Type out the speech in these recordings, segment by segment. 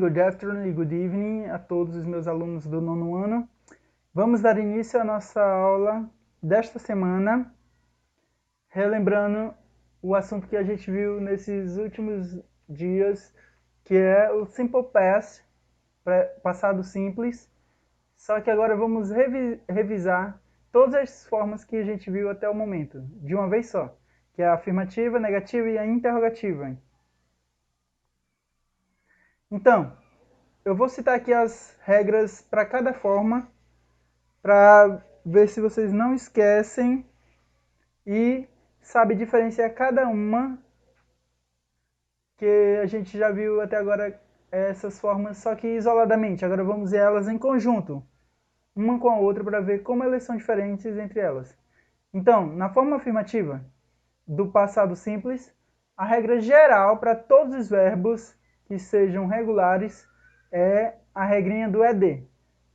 good afternoon e good evening a todos os meus alunos do nono ano. Vamos dar início à nossa aula desta semana, relembrando o assunto que a gente viu nesses últimos dias, que é o Simple Past, passado simples, só que agora vamos revisar todas as formas que a gente viu até o momento, de uma vez só, que é a afirmativa, a negativa e a interrogativa. Então, eu vou citar aqui as regras para cada forma, para ver se vocês não esquecem e sabe diferenciar cada uma, que a gente já viu até agora essas formas, só que isoladamente. Agora vamos ver elas em conjunto, uma com a outra, para ver como elas são diferentes entre elas. Então, na forma afirmativa do passado simples, a regra geral para todos os verbos que sejam regulares é a regrinha do ED.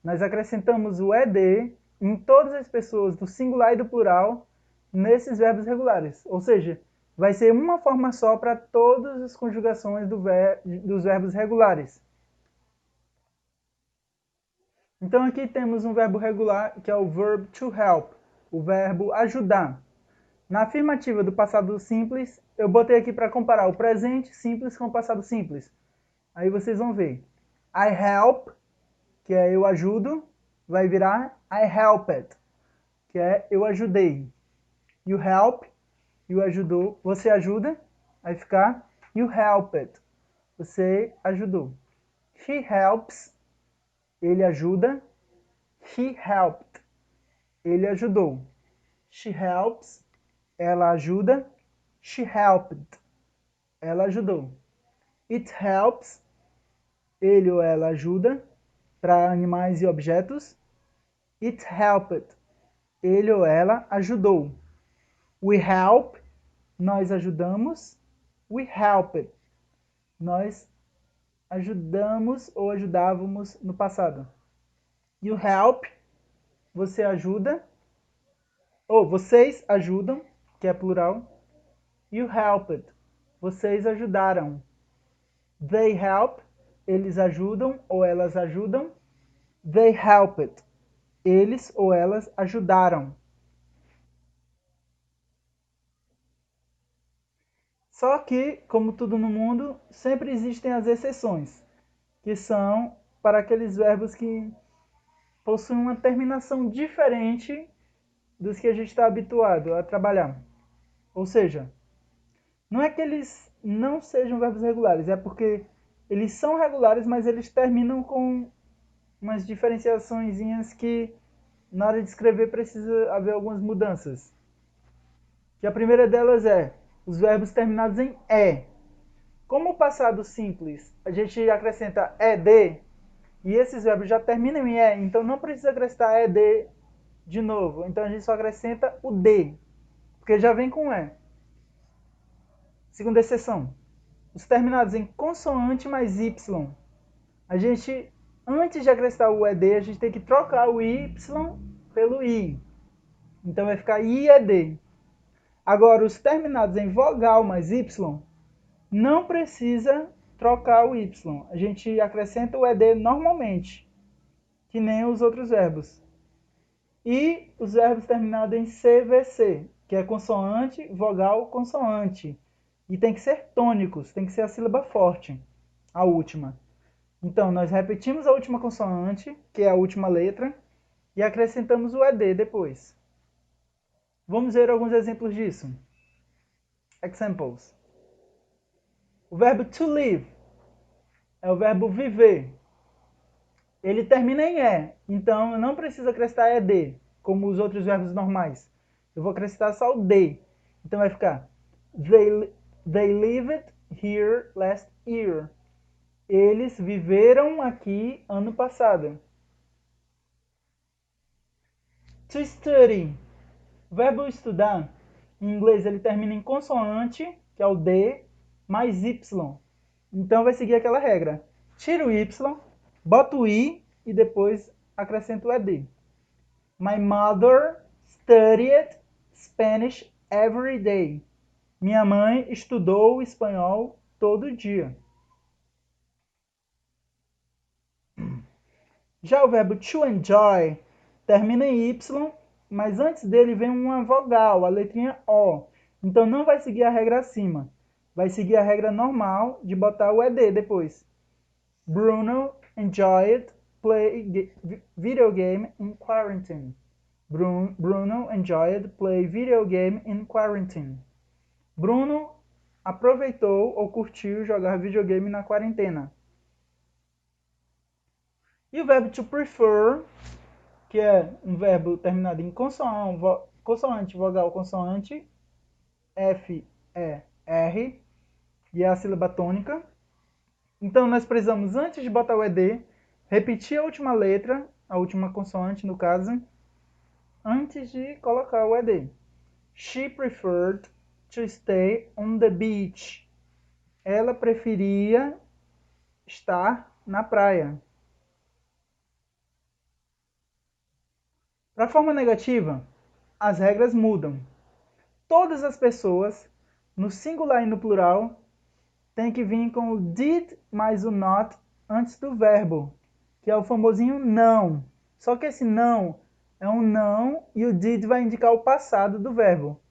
Nós acrescentamos o ED em todas as pessoas do singular e do plural nesses verbos regulares. Ou seja, vai ser uma forma só para todas as conjugações dos verbos regulares. Então aqui temos um verbo regular que é o verb to help, o verbo ajudar. Na afirmativa do passado simples, eu botei aqui para comparar o presente simples com o passado simples. Aí vocês vão ver. I help, que é eu ajudo, vai virar I helped, que é eu ajudei. You help, you ajudou, você ajuda, vai ficar you helped, você ajudou. He helps, ele ajuda. He helped, ele ajudou. She helps, ela ajuda. She helped, ela ajudou. It helps, ele ou ela ajuda, para animais e objetos. It helped, ele ou ela ajudou. We help, nós ajudamos. We helped, nós ajudamos ou ajudávamos no passado. You help, você ajuda. Ou vocês ajudam, que é plural. You helped, vocês ajudaram. They help, eles ajudam ou elas ajudam. They helped, eles ou elas ajudaram. Só que, como tudo no mundo, sempre existem as exceções, que são para aqueles verbos que possuem uma terminação diferente dos que a gente está habituado a trabalhar. Ou seja, não é que eles não sejam verbos regulares, é porque eles são regulares, mas eles terminam com umas diferenciaçõezinhas que na hora de escrever precisa haver algumas mudanças. Que a primeira delas é os verbos terminados em E. Como o passado simples, a gente acrescenta ED, e esses verbos já terminam em E, então não precisa acrescentar ED de novo. Então a gente só acrescenta o D, porque já vem com E. Segunda exceção, os terminados em consoante mais Y. A gente, antes de acrescentar o ED, a gente tem que trocar o Y pelo I. Então vai ficar IED. Agora, os terminados em vogal mais Y, não precisa trocar o Y. A gente acrescenta o ED normalmente, que nem os outros verbos. E os verbos terminados em CVC, que é consoante, vogal, consoante. E tem que ser tônicos, tem que ser a sílaba forte, a última. Então, nós repetimos a última consoante, que é a última letra, e acrescentamos o ED depois. Vamos ver alguns exemplos disso. Examples. O verbo to live é o verbo viver. Ele termina em E, então eu não preciso acrescentar ED, como os outros verbos normais. Eu vou acrescentar só o D. Então vai ficar They lived here last year. Eles viveram aqui ano passado. To study. O verbo estudar, em inglês, ele termina em consoante, que é o D, mais Y. Então vai seguir aquela regra. Tira o Y, bota o I e depois acrescenta o ED. My mother studied Spanish every day. Minha mãe estudou espanhol todo dia. Já o verbo to enjoy termina em Y, mas antes dele vem uma vogal, a letrinha O. Então não vai seguir a regra acima. Vai seguir a regra normal de botar o ED depois. Bruno enjoyed play video game in quarantine. Bruno enjoyed play video game in quarantine. Bruno aproveitou ou curtiu jogar videogame na quarentena. E o verbo to prefer, que é um verbo terminado em consoante, vogal, consoante, F, E, R, e é a sílaba tônica. Então nós precisamos, antes de botar o ED, repetir a última letra, a última consoante no caso, antes de colocar o ED. She preferred to stay on the beach. Ela preferia estar na praia. Para a forma negativa, as regras mudam. Todas as pessoas, no singular e no plural, tem que vir com o did mais o not antes do verbo, que é o famosinho não. Só que esse não é um não e o did vai indicar o passado do verbo.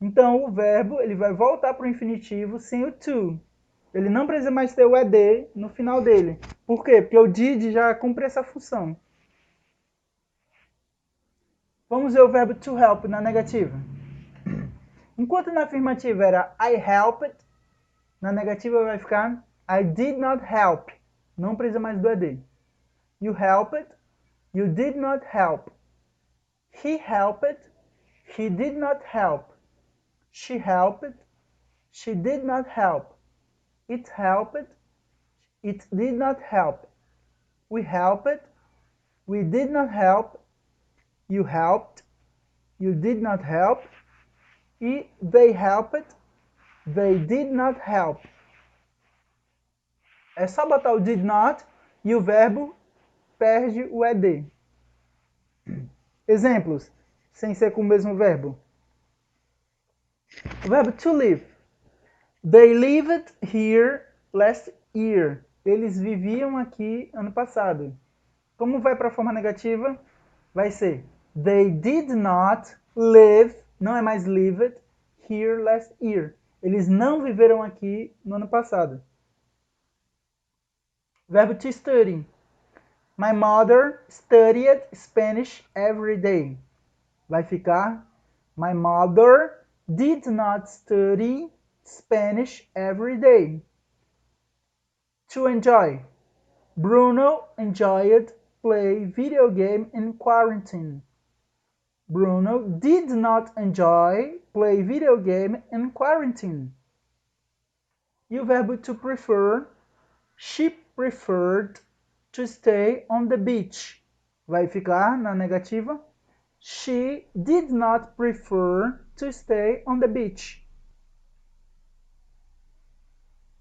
Então o verbo ele vai voltar para o infinitivo sem o to. Ele não precisa mais ter o ed no final dele. Por quê? Porque o did já cumpre essa função. Vamos ver o verbo to help na negativa. Enquanto na afirmativa era I helped, na negativa vai ficar I did not help. Não precisa mais do ed. You helped, you did not help. He helped, he did not help. She helped, she did not help. It helped, it did not help. We helped, we did not help. You helped, you did not help. E they helped, they did not help. É só botar o did not e o verbo perde o ed. Exemplos, sem ser com o mesmo verbo. O verbo to live. They lived here last year. Eles viviam aqui ano passado. Como vai para a forma negativa? Vai ser they did not live, não é mais lived, here last year. Eles não viveram aqui no ano passado. Verbo to study. My mother studied Spanish every day. Vai ficar my mother did not study Spanish every day. To enjoy. Bruno enjoyed play video game in quarantine. Bruno did not enjoy play video game in quarantine. E o verbo to prefer. She preferred to stay on the beach. Vai ficar na negativa. She did not prefer to stay on the beach.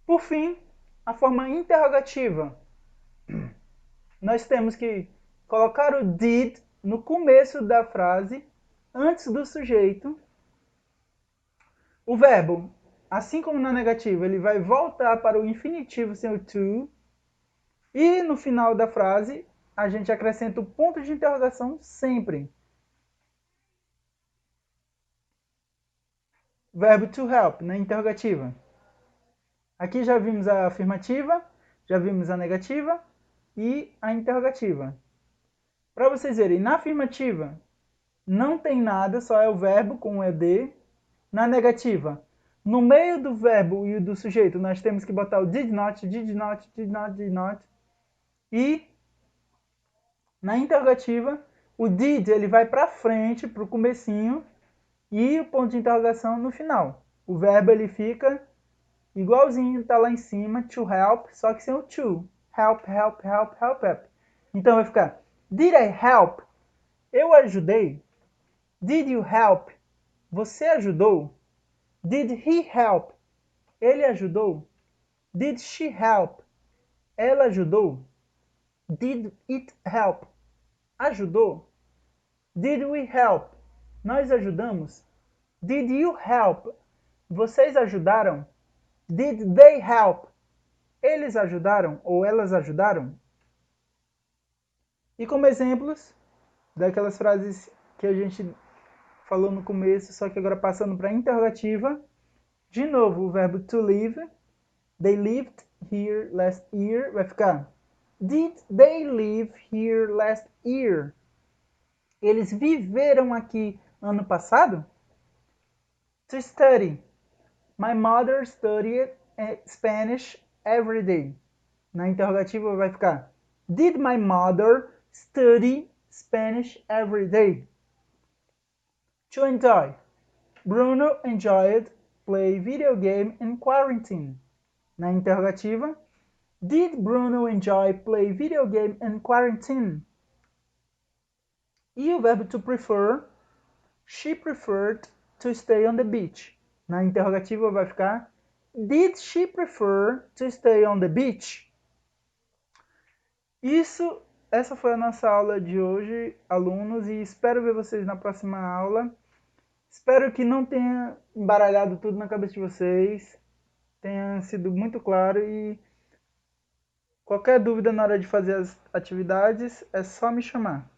Por fim, a forma interrogativa. Nós temos que colocar o did no começo da frase, antes do sujeito. O verbo, assim como na negativa, ele vai voltar para o infinitivo sem o to. E no final da frase, a gente acrescenta o ponto de interrogação sempre. Verbo to help, na interrogativa. Aqui já vimos a afirmativa, já vimos a negativa e a interrogativa. Para vocês verem, na afirmativa não tem nada, só é o verbo com o ed. Na negativa, no meio do verbo e do sujeito, nós temos que botar o did not, did not, did not, did not. E na interrogativa, o did ele vai para frente, para o comecinho, e o ponto de interrogação no final. O verbo ele fica igualzinho, está lá em cima, to help, só que sem o to. Help, help, help, help, help. Então vai ficar, did I help? Eu ajudei. Did you help? Você ajudou? Did he help? Ele ajudou? Did she help? Ela ajudou? Did it help? Ajudou? Did we help? Nós ajudamos? Did you help? Vocês ajudaram? Did they help? Eles ajudaram ou elas ajudaram? E como exemplos daquelas frases que a gente falou no começo, só que agora passando para a interrogativa, de novo o verbo to live. They lived here last year. Vai ficar Did they live here last year? Eles viveram aqui ano passado? To study. My mother studied Spanish every day. Na interrogativa vai ficar Did my mother study Spanish every day? To enjoy. Bruno enjoyed play video game in quarantine. Na interrogativa, Did Bruno enjoy play video game in quarantine? E o verbo to prefer, she preferred to stay on the beach. Na interrogativa vai ficar Did she prefer to stay on the beach? Essa foi a nossa aula de hoje, alunos, e espero ver vocês na próxima aula. Espero que não tenha embaralhado tudo na cabeça de vocês, tenha sido muito claro e qualquer dúvida na hora de fazer as atividades é só me chamar.